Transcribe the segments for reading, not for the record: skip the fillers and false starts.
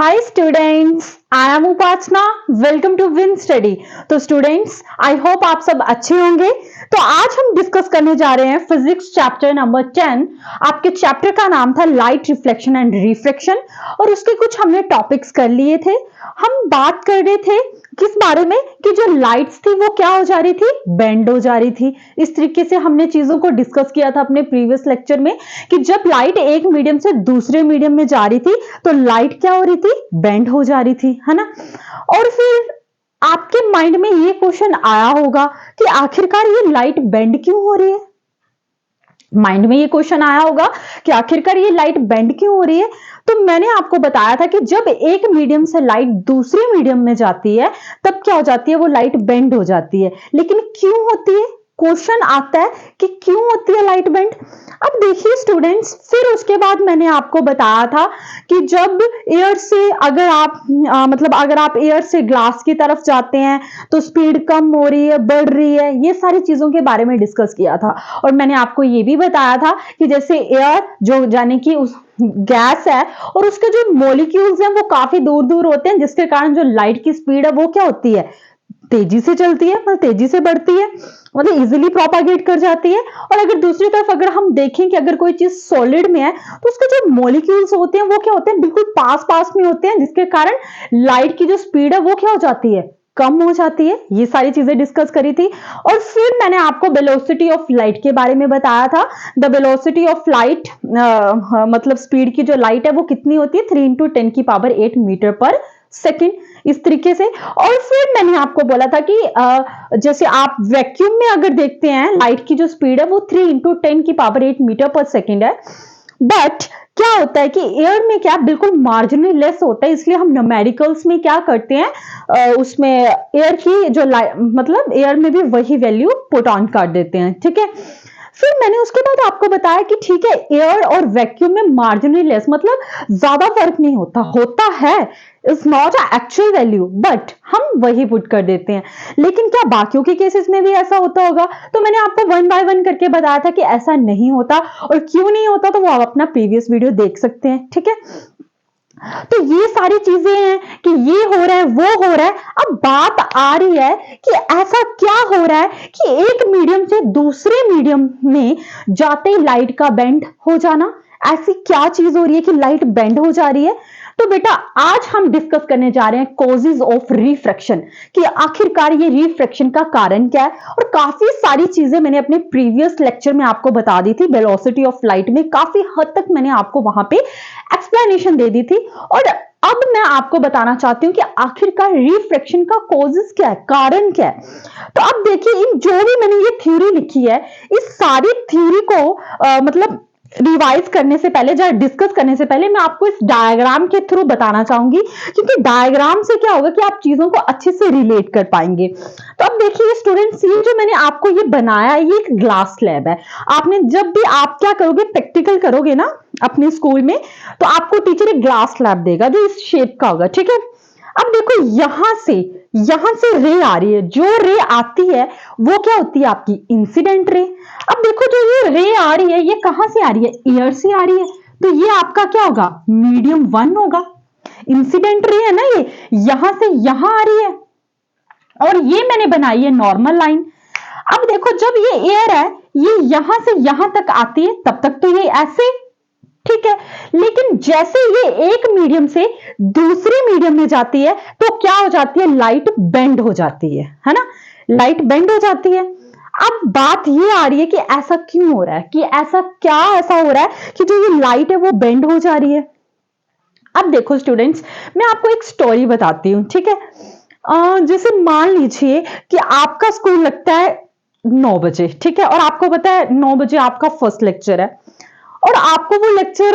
Hi students, I am Upasana. Welcome to win study. तो students, I hope आप सब अच्छे होंगे। तो आज हम डिस्कस करने जा रहे हैं फिजिक्स चैप्टर नंबर 10। आपके चैप्टर का नाम था लाइट रिफ्लेक्शन एंड रिफ्रैक्शन और उसके कुछ हमने टॉपिक्स कर लिए थे। हम बात कर रहे थे किस बारे में कि जो लाइट्स थी वो क्या हो जा रही थी, बेंड हो जा रही थी। इस तरीके से हमने चीजों को डिस्कस किया था अपने प्रीवियस लेक्चर में कि जब लाइट एक मीडियम से दूसरे मीडियम में जा रही थी तो लाइट क्या हो रही थी, बेंड हो जा रही थी, है ना। और फिर आपके माइंड में ये क्वेश्चन आया होगा कि आखिरकार ये लाइट बेंड क्यों हो रही है। माइंड में ये क्वेश्चन आया होगा कि आखिरकार ये लाइट बेंड क्यों हो रही है। तो मैंने आपको बताया था कि जब एक मीडियम से लाइट दूसरे मीडियम में जाती है तब क्या हो जाती है, वो लाइट बेंड हो जाती है। लेकिन क्यों होती है, क्वेश्चन आता है कि क्यों होती है लाइट बेंड। अब देखिए स्टूडेंट्स, फिर उसके बाद मैंने आपको बताया था कि जब एयर से अगर आप अगर आप एयर से ग्लास की तरफ जाते हैं तो स्पीड कम हो रही है, बढ़ रही है, ये सारी चीजों के बारे में डिस्कस किया था। और मैंने आपको ये भी बताया था कि जैसे एयर जो यानी कि उस गैस है और उसके जो मॉलिक्यूल्स हैं वो काफी दूर दूर होते हैं, जिसके कारण जो लाइट की स्पीड है वो क्या होती है, तेजी से चलती है, मतलब तेजी से बढ़ती है, मतलब इजीली प्रोपागेट कर जाती है। और अगर दूसरी तरफ अगर हम देखें कि अगर कोई चीज सॉलिड में है तो उसके जो मॉलिक्यूल्स होते हैं वो क्या होते हैं, बिल्कुल पास पास में होते हैं, जिसके कारण लाइट की जो स्पीड है वो क्या हो जाती है, कम हो जाती है। ये सारी चीजें डिस्कस करी थी। और फिर मैंने आपको वेलोसिटी ऑफ लाइट के बारे में बताया था। द वेलोसिटी ऑफ लाइट मतलब स्पीड की जो लाइट है वो कितनी होती है, 3 × 10⁸ मीटर पर सेकेंड, इस तरीके से। और फिर मैंने आपको बोला था कि जैसे आप वैक्यूम में अगर देखते हैं लाइट की जो स्पीड है वो 3 × 10⁸ मीटर पर सेकेंड है। बट क्या होता है कि एयर में क्या बिल्कुल मार्जिनली लेस होता है, इसलिए हम न्यूमेरिकल्स में क्या करते हैं, उसमें एयर की जो मतलब एयर में भी वही वैल्यू पुट ऑन कर देते हैं, ठीक है। फिर मैंने उसके बाद आपको बताया कि ठीक है, एयर और वैक्यूम में मार्जिनली लेस मतलब ज्यादा फर्क नहीं होता, होता है, is not a actual value, but हम वही पुट कर देते हैं। लेकिन क्या बाकियों के केसेस में भी ऐसा होता होगा? तो मैंने आपको 1 बाय 1 करके बताया था कि ऐसा नहीं होता। और क्यों नहीं होता तो वो आप अपना प्रीवियस वीडियो देख सकते हैं, ठीक है। तो ये सारी चीजें हैं कि ये हो रहा है, वो हो रहा है। अब बात आ रही है कि ऐसा क्या हो रहा है कि एक मीडियम से दूसरे मीडियम में जाते ही लाइट का बेंड हो जाना। ऐसी क्या चीज हो रही है कि लाइट बेंड हो जा रही है। तो बेटा आज हम डिस्कस करने जा रहे हैं कॉजेज ऑफ रिफ्रैक्शन, कि आखिरकार ये रिफ्रैक्शन का कारण क्या है। और काफी सारी चीजें मैंने अपने प्रीवियस लेक्चर में आपको बता दी थी, वेलोसिटी ऑफ लाइट में काफी हद तक मैंने आपको वहां पे एक्सप्लेनेशन दे दी थी। और अब मैं आपको बताना चाहती हूँ कि आखिरकार रिफ्रैक्शन का कॉजेज क्या है, कारण क्या है। तो अब देखिए, इन जो भी मैंने ये थ्योरी लिखी है, इस सारी थ्योरी को मतलब रिवाइज करने से पहले या डिस्कस करने से पहले मैं आपको इस डायग्राम के थ्रू बताना चाहूंगी, क्योंकि डायग्राम से क्या होगा कि आप चीजों को अच्छे से रिलेट कर पाएंगे। तो अब देखिए स्टूडेंट्स, ये जो मैंने आपको ये बनाया ये एक ग्लास स्लैब है। आपने जब भी आप क्या करोगे, प्रैक्टिकल करोगे ना अपने स्कूल में, तो आपको टीचर एक ग्लास स्लैब देगा जो इस शेप का होगा, ठीक है। अब देखो यहां से रे आ रही है, जो रे आती है वो क्या होती है, आपकी इंसिडेंट रे। अब देखो जो ये रे आ रही है ये कहां से आ रही है, एयर से आ रही है, तो ये आपका क्या होगा, मीडियम 1 होगा। इंसिडेंट रे है ना, ये यहां से यहां आ रही है और ये मैंने बनाई है नॉर्मल लाइन। अब देखो जब ये एयर है ये यहां से यहां तक आती है तब तक तो ये ऐसे, ठीक है। लेकिन जैसे ये एक मीडियम से दूसरे मीडियम में जाती है तो क्या हो जाती है, लाइट बेंड हो जाती है ना, लाइट बेंड हो जाती है। अब बात ये आ रही है कि ऐसा क्यों हो रहा है, कि ऐसा क्या ऐसा हो रहा है कि जो ये लाइट है वो बेंड हो जा रही है। अब देखो स्टूडेंट्स, मैं आपको एक स्टोरी बताती हूँ, ठीक है। जैसे मान लीजिए कि आपका स्कूल लगता है 9 बजे, ठीक है, और आपको पता है 9 बजे आपका फर्स्ट लेक्चर है और आपको वो लेक्चर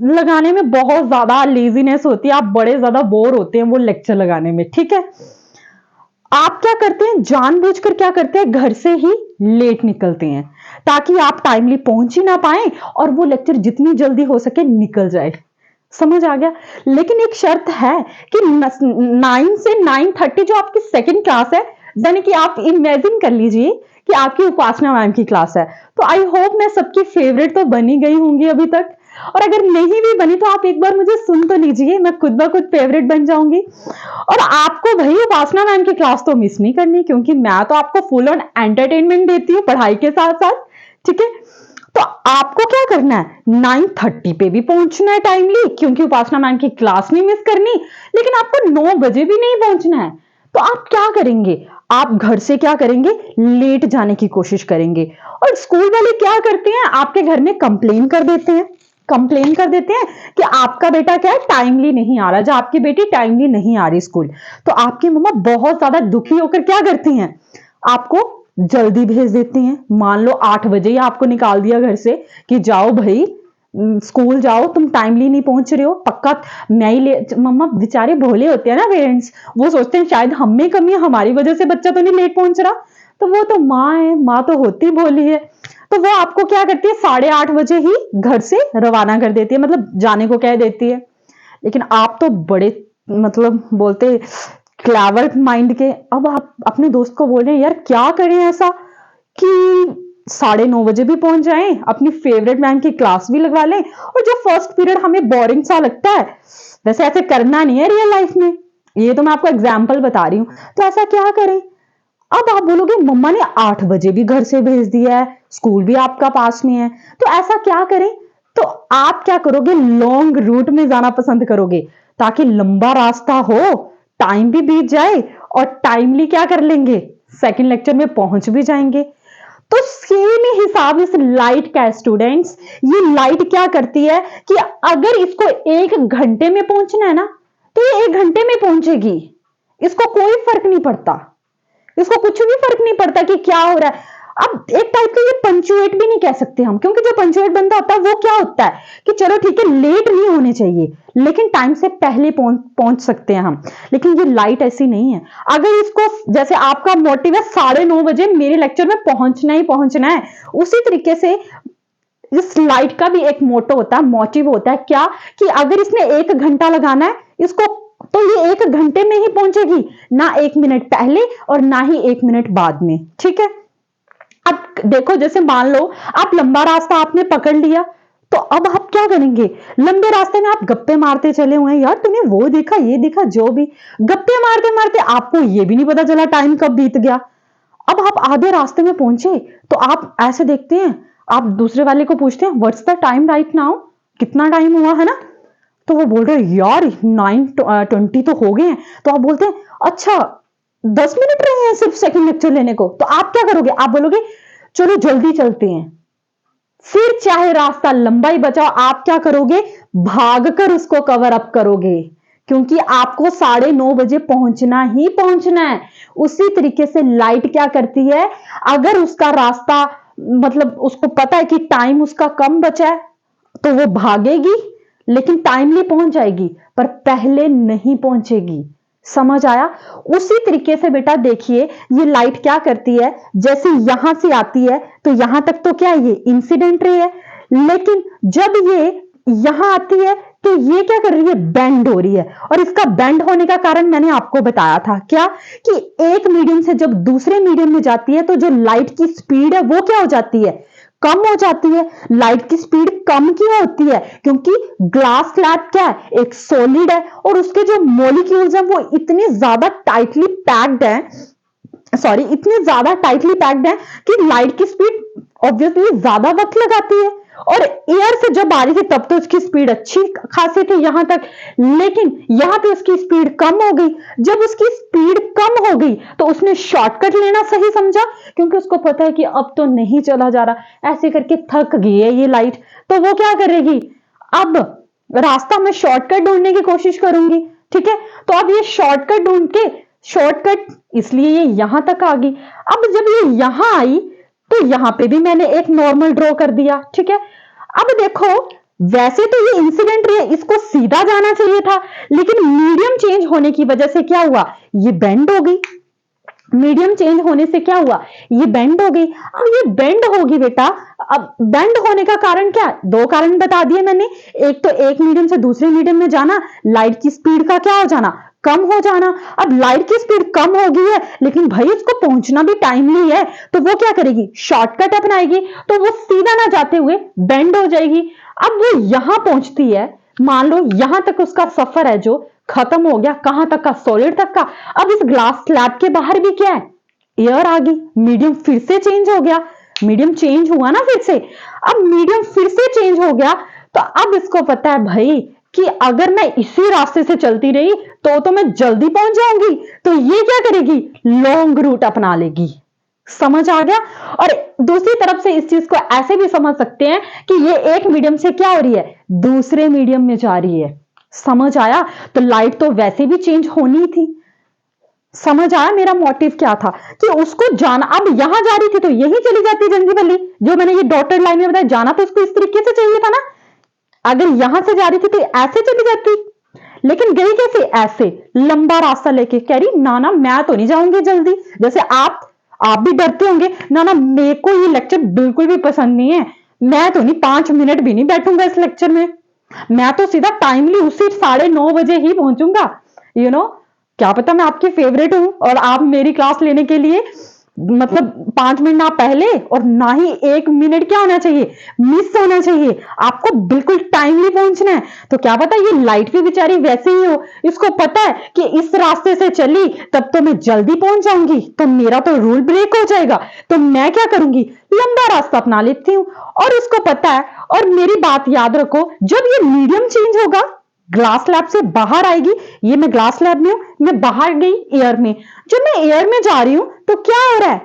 लगाने में बहुत ज्यादा लेजीनेस होती है, आप बड़े ज्यादा बोर होते हैं वो लेक्चर लगाने में, ठीक है। आप क्या करते हैं, जानबूझकर क्या करते हैं, घर से ही लेट निकलते हैं ताकि आप टाइमली पहुंच ही ना पाए और वो लेक्चर जितनी जल्दी हो सके निकल जाए। समझ आ गया। लेकिन एक शर्त है कि 9 से 9:30 जो आपकी सेकंड क्लास है, यानी कि आप इमेजिन कर लीजिए कि आपकी उपासना मैम की क्लास है। तो आई होप मैं सबकी फेवरेट तो बनी गई होंगी अभी तक। और अगर नहीं भी बनी तो आप एक बार मुझे सुन तो लीजिए, मैं खुद ब खुद फेवरेट बन जाऊंगी। और आपको भाई उपासना मैम की क्लास तो मिस नहीं करनी, क्योंकि मैं तो आपको फुल ऑन एंटरटेनमेंट देती हूँ पढ़ाई के साथ साथ। ठीक है, तो आपको क्या करना है, 9:30 पे भी पहुंचना है टाइमली, क्योंकि उपासना मैम की क्लास नहीं मिस करनी। लेकिन आपको 9 बजे भी नहीं पहुंचना है। तो आप क्या करेंगे, आप घर से क्या करेंगे, लेट जाने की कोशिश करेंगे। और स्कूल वाले क्या करते हैं, आपके घर में कंप्लेन कर देते हैं, कंप्लेन कर देते हैं कि आपका बेटा क्या है, टाइमली नहीं आ रहा, जो आपकी बेटी टाइमली नहीं आ रही स्कूल। तो आपकी मम्मा बहुत ज्यादा दुखी होकर क्या करती हैं, आपको जल्दी भेज देती हैं। मान लो 8 बजे ही आपको निकाल दिया घर से कि जाओ भाई स्कूल जाओ, तुम टाइमली नहीं पहुंच रहे हो, पक्का मैं ही ले। मम्मा बेचारे भोले होते हैं ना पेरेंट्स, वो सोचते हैं शायद हम में कमी है, हमारी वजह से बच्चा तो नहीं लेट पहुंच रहा। तो वो तो माँ है, माँ तो होती भोली है। तो वो आपको क्या करती है, 8:30 बजे ही घर से रवाना कर देती है, मतलब जाने को कह देती है। लेकिन आप तो बड़े मतलब बोलते क्लेवर माइंड के, अब आप अपने दोस्त को बोल रहे हैं यार क्या करें ऐसा कि 9:30 बजे भी पहुंच जाएं, अपनी फेवरेट मैम की क्लास भी लगवा लें, और जो फर्स्ट पीरियड हमें बोरिंग सा लगता है, वैसे ऐसे करना नहीं है रियल लाइफ में, ये तो मैं आपको एग्जाम्पल बता रही हूं। तो ऐसा क्या करें। अब आप बोलोगे मम्मा ने 8 बजे भी घर से भेज दिया है, स्कूल भी आपका पास में है, तो ऐसा क्या करें। तो आप क्या करोगे, लॉन्ग रूट में जाना पसंद करोगे, ताकि लंबा रास्ता हो, टाइम भी बीत जाए और टाइमली क्या कर लेंगे, सेकंड लेक्चर में पहुंच भी जाएंगे। तो सेम ही हिसाब इस लाइट का है स्टूडेंट्स। ये लाइट क्या करती है कि अगर इसको 1 घंटे में पहुंचना है ना, तो ये 1 घंटे में पहुंचेगी, इसको कोई फर्क नहीं पड़ता, इसको कुछ भी फर्क नहीं पड़ता कि क्या हो रहा है। अब एक टाइप का ये पंचुएट भी नहीं कह सकते हम, क्योंकि जो पंचुएट बंदा होता है वो क्या होता है कि चलो ठीक है लेट नहीं होने चाहिए, लेकिन टाइम से पहले पहुंच सकते हैं हम। लेकिन ये लाइट ऐसी नहीं है। अगर इसको, जैसे आपका मोटिव है 9:30 बजे मेरे लेक्चर में पहुंचना ही पहुंचना है, उसी तरीके से इस लाइट का भी एक मोटो होता है, मोटिव होता है क्या, कि अगर इसने 1 घंटा लगाना है इसको, तो ये 1 घंटे में ही पहुंचेगी, ना 1 मिनट पहले और ना ही 1 मिनट बाद में। ठीक है, अब देखो जैसे मान लो आप लंबा रास्ता आपने पकड़ लिया, तो अब आप क्या करेंगे, लंबे रास्ते में आप गप्पे मारते चले हुए हैं, यार तूने वो देखा ये देखा, जो भी गप्पे मारते मारते आपको ये भी नहीं पता चला टाइम कब बीत गया। अब आप आधे रास्ते में पहुंचे, तो आप ऐसे देखते हैं, आप दूसरे वाले को पूछते हैं what's the time right now, कितना टाइम हुआ है ना, तो वो बोल रहे हैं यार 9:20 तो हो गए हैं। तो आप बोलते हैं अच्छा 10 मिनट रहे हैं सिर्फ सेकंड लेक्चर लेने को। तो आप क्या करोगे, आप बोलोगे चलो जल्दी चलते हैं। फिर चाहे रास्ता लंबा ही बचाओ, आप क्या करोगे, भागकर उसको कवर अप करोगे, क्योंकि आपको 9:30 बजे पहुंचना ही पहुंचना है। उसी तरीके से लाइट क्या करती है, अगर उसका रास्ता मतलब उसको पता है कि टाइम उसका कम बचा है, तो वो भागेगी, लेकिन टाइमली पहुंच जाएगी, पर पहले नहीं पहुंचेगी। समझ आया। उसी तरीके से बेटा देखिए ये लाइट क्या करती है, जैसे यहां से आती है तो यहां तक तो क्या ये इंसिडेंट रे है, लेकिन जब ये यहां आती है तो ये क्या कर रही है, बेंड हो रही है। और इसका बेंड होने का कारण मैंने आपको बताया था क्या, कि एक मीडियम से जब दूसरे मीडियम में जाती है तो जो लाइट की स्पीड है वो क्या हो जाती है, कम हो जाती है। लाइट की स्पीड कम क्यों होती है, क्योंकि ग्लास स्लैब क्या है, एक सॉलिड है, और उसके जो मॉलिक्यूल्स हैं वो इतने ज्यादा टाइटली पैक्ड है, इतने ज्यादा टाइटली पैक्ड है कि लाइट की स्पीड ऑब्वियसली ज्यादा वक्त लगाती है। और एयर से जब आ रही थी तब तो उसकी स्पीड अच्छी खासी थी यहां तक, लेकिन यहां पे उसकी स्पीड कम हो गई। जब उसकी स्पीड कम हो गई तो उसने शॉर्टकट लेना सही समझा, क्योंकि उसको पता है कि अब तो नहीं चला जा रहा, ऐसे करके थक गई है ये लाइट। तो वो क्या करेगी, अब रास्ता में शॉर्टकट ढूंढने की कोशिश करूंगी। ठीक है, तो अब ये शॉर्टकट ढूंढ के, शॉर्टकट इसलिए ये यहां तक आ गई। अब जब ये यहां आई तो यहां पे भी मैंने एक नॉर्मल ड्रॉ कर दिया। ठीक है, अब देखो वैसे तो ये इंसिडेंट है, इसको सीधा जाना चाहिए था, लेकिन मीडियम चेंज होने की वजह से क्या हुआ, ये बेंड हो गई। मीडियम चेंज होने से क्या हुआ, ये बेंड हो गई। अब ये बेंड होगी बेटा, अब बेंड होने का कारण क्या, 2 कारण बता दिए मैंने। एक तो एक मीडियम से दूसरे मीडियम में जाना, लाइट की स्पीड का क्या हो जाना, कम हो जाना। अब लाइट की स्पीड कम हो गई है, लेकिन भाई उसको पहुंचना भी टाइमली है, तो वो क्या करेगी, शॉर्टकट अपनाएगी, तो वो सीधा ना जाते हुए बेंड हो जाएगी। अब वो यहां पहुंचती है, मान लो यहां तक उसका सफर है जो खत्म हो गया, कहां तक का, सॉलिड तक का। अब इस ग्लास स्लैब के बाहर भी क्या है, एयर आ गई, मीडियम फिर से चेंज हो गया, मीडियम चेंज हुआ ना फिर से। अब मीडियम फिर से चेंज हो गया, तो अब इसको पता है भाई कि अगर मैं इसी रास्ते से चलती रही तो मैं जल्दी पहुंच जाऊंगी, तो ये क्या करेगी, लॉन्ग रूट अपना लेगी। समझ आ गया। और दूसरी तरफ से इस चीज को ऐसे भी समझ सकते हैं कि ये एक मीडियम से क्या हो रही है, दूसरे मीडियम में जा रही है। समझ आया। तो लाइट तो वैसे भी चेंज होनी थी। समझ आया मेरा मोटिव क्या था, कि उसको जाना, अब यहां जा रही थी तो यही चली जाती जंगी बल्ली, जो मैंने ये डॉटेड लाइन में बताया, जाना तो उसको इस तरीके से चाहिए था ना। अगर यहां से जा रही थी तो ऐसे चली जाती, लेकिन गई कैसे, ऐसे लंबा रास्ता लेके। कह रही ना ना मैं तो नहीं जाऊंगी जल्दी, जैसे आप भी डरते होंगे ना ना, मेरे को ये लेक्चर बिल्कुल भी पसंद नहीं है, मैं तो नहीं 5 मिनट भी नहीं बैठूंगा इस लेक्चर में, मैं तो सीधा टाइमली उसी 9:30 बजे ही पहुंचूंगा। यू नो, क्या पता मैं आपकी फेवरेट हूं और आप मेरी क्लास लेने के लिए मतलब 5 मिनट ना पहले और ना ही 1 मिनट क्या होना चाहिए, मिस होना चाहिए। आपको बिल्कुल टाइमली पहुंचना है। तो क्या पता ये लाइट भी बेचारी वैसे ही हो, इसको पता है कि इस रास्ते से चली तब तो मैं जल्दी पहुंच जाऊंगी, तो मेरा तो रूल ब्रेक हो जाएगा, तो मैं क्या करूंगी, लंबा रास्ता अपना लेती हूँ। और उसको पता है, और मेरी बात याद रखो, जब ये मीडियम चेंज होगा, ग्लास लैब से बाहर आएगी, ये मैं ग्लास लैब में हूं, मैं बाहर गई एयर में, जब मैं एयर में जा रही हूं तो क्या हो रहा है,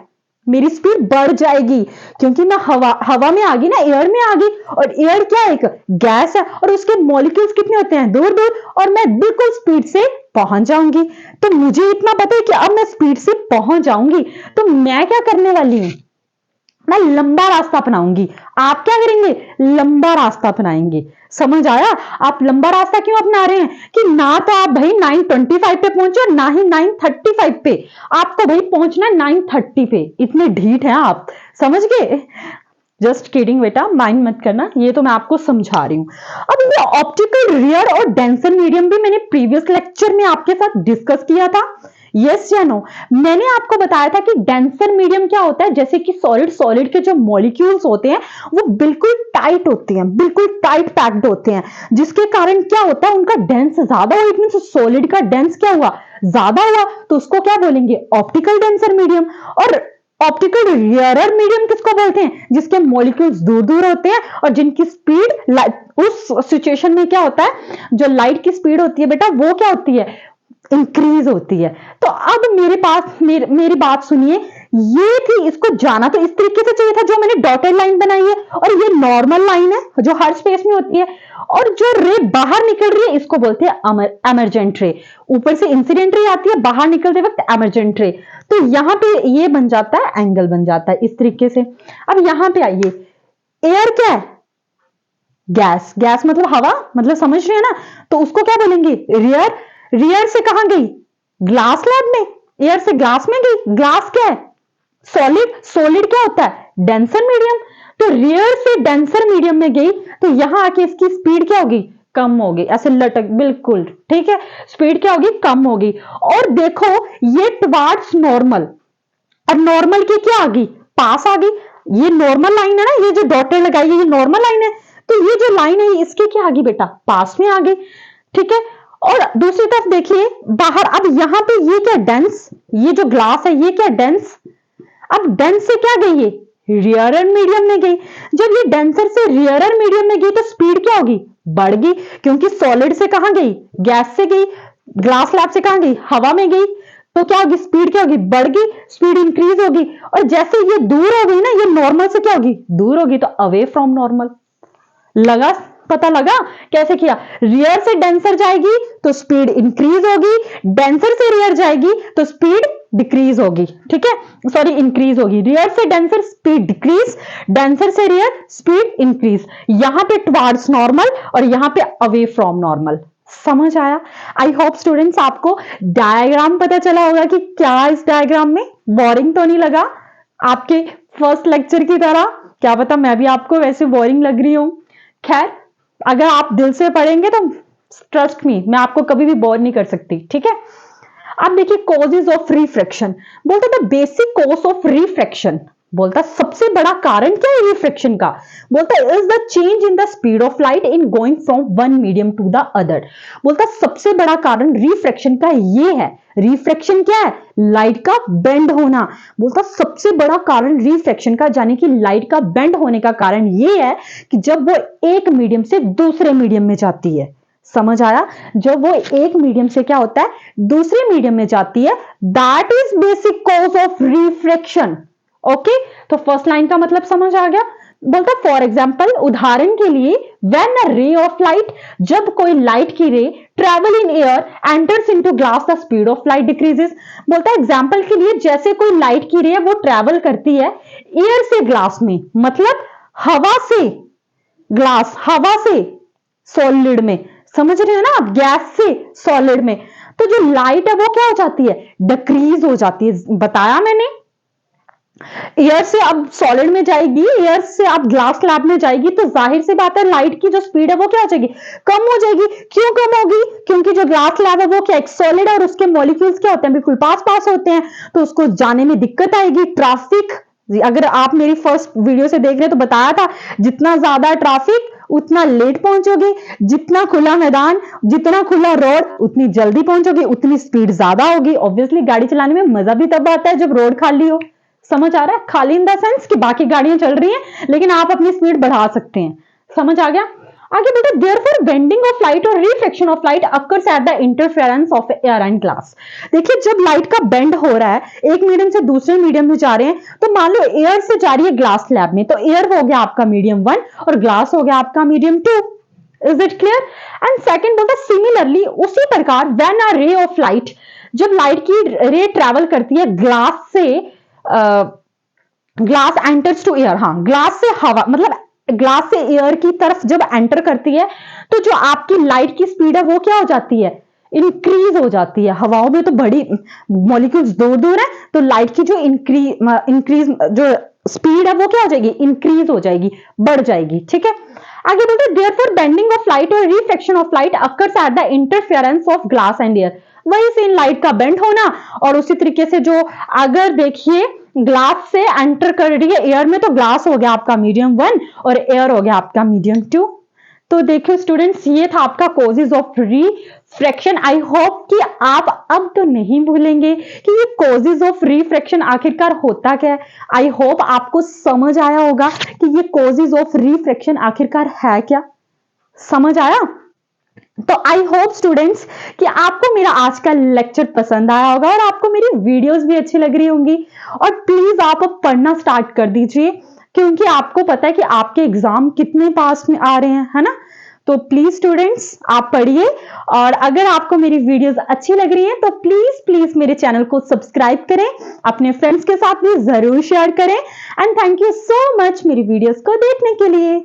मेरी स्पीड बढ़ जाएगी, क्योंकि मैं हवा में आ गई ना, एयर में आ गई। और एयर क्या है, एक गैस है, और उसके मॉलिक्यूल्स कितने होते हैं, दूर दूर, और मैं बिल्कुल स्पीड से पहुंच जाऊंगी। तो मुझे इतना पता है कि अब मैं स्पीड से पहुंच जाऊंगी, तो मैं क्या करने वाली हूं, मैं लंबा रास्ता अपनाऊंगी। आप क्या करेंगे, लंबा रास्ता अपनाएंगे। समझ आया। आप लंबा रास्ता क्यों अपना रहे हैं, कि ना तो आप भाई 9:25 पे पहुंचे, ना ही 9:35 पे, आपको भाई पहुंचना है 9:30 पे। इतने ढीठ हैं आप, समझ गए। जस्ट किडिंग बेटा, माइंड मत करना, ये तो मैं आपको समझा रही हूं। अब ये ऑप्टिकल रियर और डेंसर मीडियम भी मैंने प्रीवियस लेक्चर में आपके साथ डिस्कस किया था। यस या नो, मैंने आपको बताया था कि डेंसर मीडियम क्या होता है, जैसे कि सॉलिड के जो मॉलिक्यूल्स होते हैं वो बिल्कुल टाइट होते हैं, बिल्कुल टाइट पैक्ड होते हैं, जिसके कारण क्या होता है, उनका डेंस ज्यादा हुआ, इट मीन सॉलिड का डेंस क्या हुआ, ज्यादा हुआ, तो उसको क्या बोलेंगे, ऑप्टिकल डेंसर मीडियम। और ऑप्टिकल रियरर मीडियम किसको बोलते हैं, जिसके मॉलिक्यूल्स दूर दूर होते हैं और जिनकी स्पीड, उस सिचुएशन में क्या होता है, जो लाइट की स्पीड होती है बेटा, वो क्या होती है, इंक्रीज होती है। तो अब मेरे पास मेरी बात सुनिए, ये थी, इसको जाना तो इस तरीके से चाहिए था जो मैंने डॉटेड लाइन बनाई है, और ये नॉर्मल लाइन है जो हर स्पेस में होती है, और जो रे बाहर निकल रही है इसको बोलते हैं एमरजेंट रे। ऊपर से इंसिडेंट रे आती है, बाहर निकलते वक्त एमरजेंट रे। तो यहां पे ये बन जाता है, एंगल बन जाता है इस तरीके से। अब यहां पे आइए, एयर क्या है, गैस, गैस मतलब हवा, मतलब समझ रहे हैं ना, तो उसको क्या बोलेंगे, रियर। रियर से कहां गई, ग्लास लैब में, एयर से ग्लास में गई, ग्लास क्या है, सॉलिड, सॉलिड क्या होता है, डेंसर मीडियम। तो रियर से डेंसर मीडियम में गई, तो यहां आके इसकी स्पीड क्या होगी, कम होगी, ऐसे लटक, बिल्कुल ठीक है, स्पीड क्या होगी, कम होगी। और देखो ये टुवार्ड्स नॉर्मल, और नॉर्मल की क्या आ गई, पास आ गई। ये नॉर्मल लाइन है ना, ये जो डॉटेड लगाई है ये नॉर्मल लाइन है, तो ये जो लाइन है इसकी क्या आ गई बेटा, पास में आ गई। ठीक है। और दूसरी तरफ देखिए बाहर, अब यहां पे ये क्या डेंस, ये जो ग्लास है ये क्या डेंस, अब डेंस से क्या गई, ये रियरर मीडियम में गई। जब ये डेंसर से रियरर मीडियम में गई तो स्पीड क्या होगी, बढ़ गई, क्योंकि सॉलिड से कहां गई, गैस से गई, ग्लास लैब से कहां गई, हवा में गई, तो क्या होगी, स्पीड क्या होगी, बढ़ गई, स्पीड इंक्रीज होगी। और जैसे ये दूर हो गई ना, ये नॉर्मल से क्या होगी, दूर होगी, तो अवे फ्रॉम नॉर्मल। लगा, पता लगा कैसे किया, रियर से डेंसर जाएगी तो स्पीड इंक्रीज होगी, डेंसर से रियर जाएगी तो स्पीड डिक्रीज होगी। ठीक है, सॉरी इंक्रीज होगी, रियर से डेंसर स्पीड डिक्रीज, डेंसर से रियर स्पीड इंक्रीज। यहां पे टुवार्ड्स नॉर्मल और यहां पे अवे फ्रॉम नॉर्मल। समझ आया। आई होप स्टूडेंट्स आपको डायग्राम पता चला होगा कि क्या इस डायग्राम में, बोरिंग तो नहीं लगा आपके फर्स्ट लेक्चर की तरह, क्या पता मैं भी आपको वैसे बोरिंग लग रही हूं। खैर, अगर आप दिल से पढ़ेंगे तो ट्रस्ट मी, मैं आपको कभी भी बोर नहीं कर सकती। ठीक है। अब देखिए कॉजेज ऑफ रिफ्रैक्शन, बोलते थे बेसिक कॉज ऑफ रिफ्रैक्शन, बोलता सबसे बड़ा कारण क्या है रिफ्रैक्शन का? बोलता is the change in the speed of light in going from one medium to the other. बोलता सबसे बड़ा कारण रिफ्रैक्शन का ये है। रिफ्रैक्शन क्या है? लाइट का बेंड होना। बोलता सबसे बड़ा कारण रिफ्रैक्शन का यानी कि लाइट का बेंड होने का कारण ये है कि जब वो एक मीडियम से दूसरे मीडियम में जाती है। समझ आया? जब वो एक मीडियम से क्या होता है, दूसरे मीडियम में जाती है, that is basic cause of refraction. Okay, तो फर्स्ट लाइन का मतलब समझ आ गया। बोलता फॉर एग्जाम्पल, उदाहरण के लिए, when a ray of light, जब कोई लाइट की रे travel in air enters into glass, the speed of light decreases. बोलता एग्जाम्पल के लिए, जैसे कोई लाइट की रे वो ट्रेवल करती है एयर से ग्लास में, मतलब हवा से ग्लास, हवा से सॉलिड में, समझ रहे हो ना आप, गैस से सॉलिड में, तो जो लाइट है वो क्या हो जाती है, डिक्रीज हो जाती है। बताया मैंने, एयर से अब सॉलिड में जाएगी, एयर से आप ग्लास स्लैब में जाएगी, तो जाहिर सी बात है लाइट की जो स्पीड है वो क्या हो जाएगी, कम हो जाएगी। क्यों कम होगी? क्योंकि जो ग्लास स्लैब है वो क्या एक सॉलिड है और उसके मॉलिक्यूल्स क्या होते हैं, बिल्कुल पास पास होते हैं, तो उसको जाने में दिक्कत आएगी। ट्रैफिक, अगर आप मेरी फर्स्ट वीडियो से देख रहे हैं तो बताया था, जितना ज्यादा ट्रैफिक उतना लेट पहुंचोगे, जितना खुला मैदान, जितना खुला रोड उतनी जल्दी पहुंचोगे, उतनी स्पीड ज्यादा होगी। ऑब्वियसली गाड़ी चलाने में मजा भी तब आता है जब रोड खाली हो। समझ आ रहा है? खाली इन द सेंस कि बाकी गाड़ियां चल रही हैं लेकिन आप अपनी स्पीड बढ़ा सकते हैं। समझ आ गया? आगे बेटा, देयरफॉर बेंडिंग ऑफ लाइट और reflection of light occurs at the interference of air and glass. देखिए, जब लाइट का बेंड हो रहा है, एक मीडियम से दूसरे मीडियम में जा रहे हैं, तो मान लो एयर से जा रही है ग्लास स्लैब में, तो एयर हो गया आपका मीडियम 1 और ग्लास हो गया आपका medium 2। Is it clear? And second बोलता सिमिलरली, उसी प्रकार when a ray of light, जब लाइट की रे ट्रेवल करती है ग्लास से, ग्लास एंटर्स टू एयर, हाँ ग्लास से हवा, मतलब ग्लास से एयर की तरफ जब एंटर करती है, तो जो आपकी लाइट की स्पीड है वो क्या हो जाती है, इंक्रीज हो जाती है। हवाओं में तो बड़ी मॉलिक्यूल्स दूर दूर है, तो लाइट की जो इंक्रीज जो स्पीड है वो क्या हो जाएगी, इंक्रीज हो जाएगी, बढ़ जाएगी। ठीक है, आगे बोलते देयरफॉर बेंडिंग ऑफ लाइट और reflection of light occurs at the interference of glass and air. वही सेम लाइट का बेंड होना, और उसी तरीके से जो, अगर देखिए ग्लास से एंटर कर रही है एयर में, तो ग्लास हो गया आपका मीडियम 1 और एयर हो गया आपका मीडियम 2। तो देखिए स्टूडेंट्स, ये था आपका causes of refraction. I hope कि आप अब तो नहीं भूलेंगे कि ये कॉजेज ऑफ रिफ्रैक्शन आखिरकार होता क्या है। आई होप आपको समझ आया होगा कि ये कॉजेज ऑफ रिफ्रैक्शन आखिरकार है क्या। समझ आया? तो आई होप स्टूडेंट्स कि आपको मेरा आज का लेक्चर पसंद आया होगा और आपको मेरी वीडियोस भी अच्छी लग रही होंगी। और प्लीज आप अब पढ़ना स्टार्ट कर दीजिए, क्योंकि आपको पता है कि आपके एग्जाम कितने पास में आ रहे हैं, है ना। तो प्लीज स्टूडेंट्स आप पढ़िए, और अगर आपको मेरी वीडियोस अच्छी लग रही है तो प्लीज प्लीज मेरे चैनल को सब्सक्राइब करें, अपने फ्रेंड्स के साथ भी जरूर शेयर करें। And thank you so much मेरी वीडियोस को देखने के लिए।